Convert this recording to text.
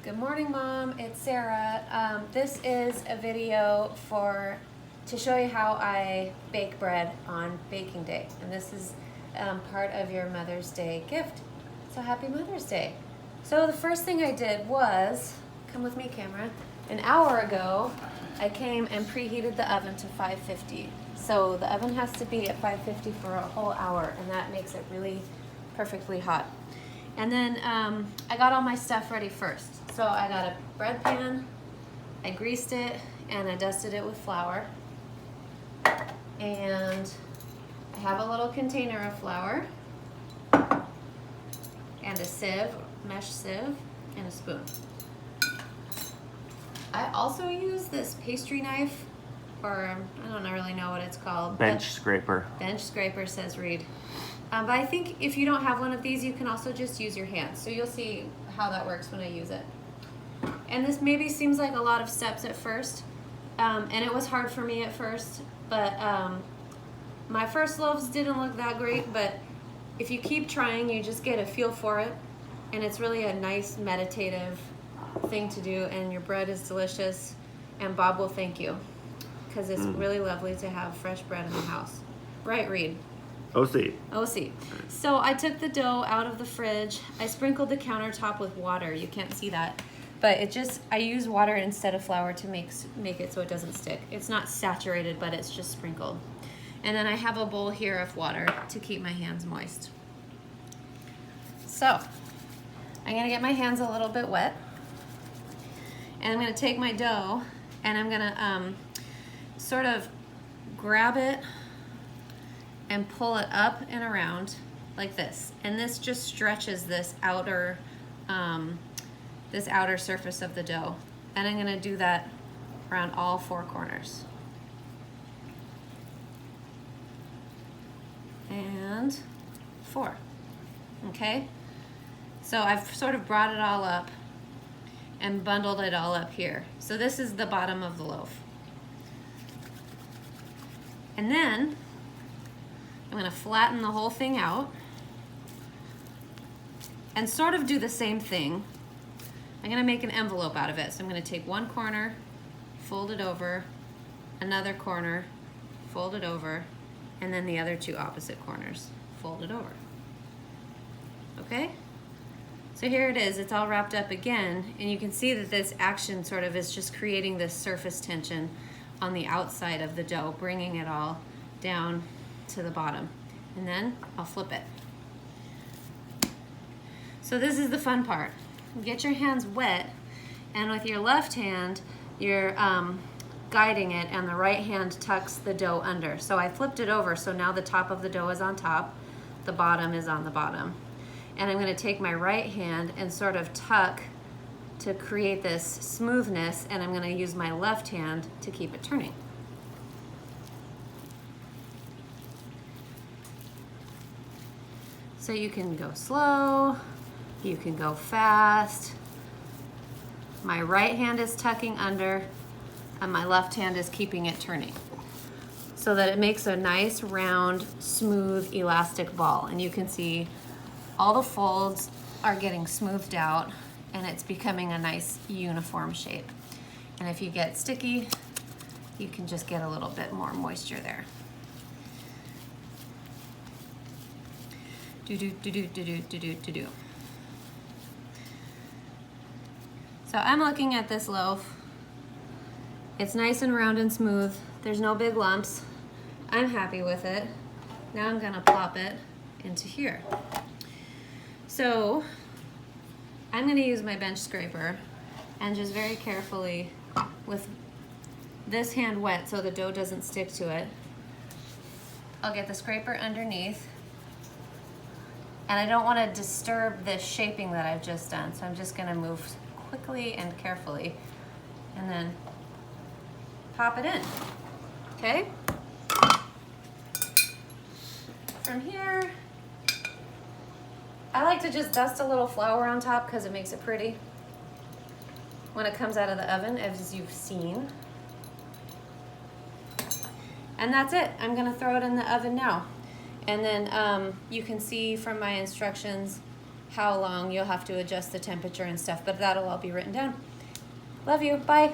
Good morning, Mom. It's Sarah. This is a video to show you how I bake bread on baking day. And this is part of your Mother's Day gift. So happy Mother's Day. So the first thing I did was, come with me, camera. An hour ago, I came and preheated the oven to 550. So the oven has to be at 550 for a whole hour, and that makes it really perfectly hot. And then I got all my stuff ready first. So I got a bread pan, I greased it, and I dusted it with flour. And I have a little container of flour, and a sieve, mesh sieve, and a spoon. I also use this pastry knife, or I don't really know what it's called. Bench scraper. Bench scraper, says Reed. But I think if you don't have one of these, you can also just use your hands. So you'll see how that works when I use it. And this maybe seems like a lot of steps at first, and it was hard for me at first, but my first loaves didn't look that great, but if you keep trying, you just get a feel for it, and it's really a nice meditative thing to do, and your bread is delicious, and Bob will thank you, because it's really lovely to have fresh bread in the house. Right, Reed? OC. OC. So I took the dough out of the fridge. I sprinkled the countertop with water. You can't see that. But I use water instead of flour to make it so it doesn't stick. It's not saturated, but it's just sprinkled. And then I have a bowl here of water to keep my hands moist. So I'm gonna get my hands a little bit wet. And I'm gonna take my dough and I'm gonna sort of grab it and pull it up and around like this. And this just stretches this outer surface of the dough. And I'm gonna do that around all four corners. And 4, okay? So I've sort of brought it all up and bundled it all up here. So this is the bottom of the loaf. And then I'm gonna flatten the whole thing out and sort of do the same thing. I'm gonna make an envelope out of it. So I'm gonna take one corner, fold it over, another corner, fold it over, and then the other two opposite corners, fold it over. Okay? So here it is, it's all wrapped up again, and you can see that this action sort of is just creating this surface tension on the outside of the dough, bringing it all down to the bottom. And then I'll flip it. So this is the fun part. Get your hands wet, and with your left hand, you're guiding it, and the right hand tucks the dough under. So I flipped it over, so now the top of the dough is on top, the bottom is on the bottom. And I'm gonna take my right hand and sort of tuck to create this smoothness, and I'm gonna use my left hand to keep it turning. So you can go slow, you can go fast. My right hand is tucking under, and my left hand is keeping it turning, so that it makes a nice, round, smooth, elastic ball. And you can see all the folds are getting smoothed out, and it's becoming a nice uniform shape. And if you get sticky, you can just get a little bit more moisture there. Do-do-do-do-do-do-do-do-do. So I'm looking at this loaf. It's nice and round and smooth. There's no big lumps. I'm happy with it. Now I'm gonna plop it into here. So I'm gonna use my bench scraper and just very carefully, with this hand wet so the dough doesn't stick to it, I'll get the scraper underneath. And I don't wanna disturb this shaping that I've just done, so I'm just gonna move quickly and carefully and then pop it in, okay? From here, I like to just dust a little flour on top because it makes it pretty when it comes out of the oven, as you've seen. And that's it. I'm gonna throw it in the oven now. And then you can see from my instructions, how long you'll have to adjust the temperature and stuff, but that'll all be written down. Love you, bye.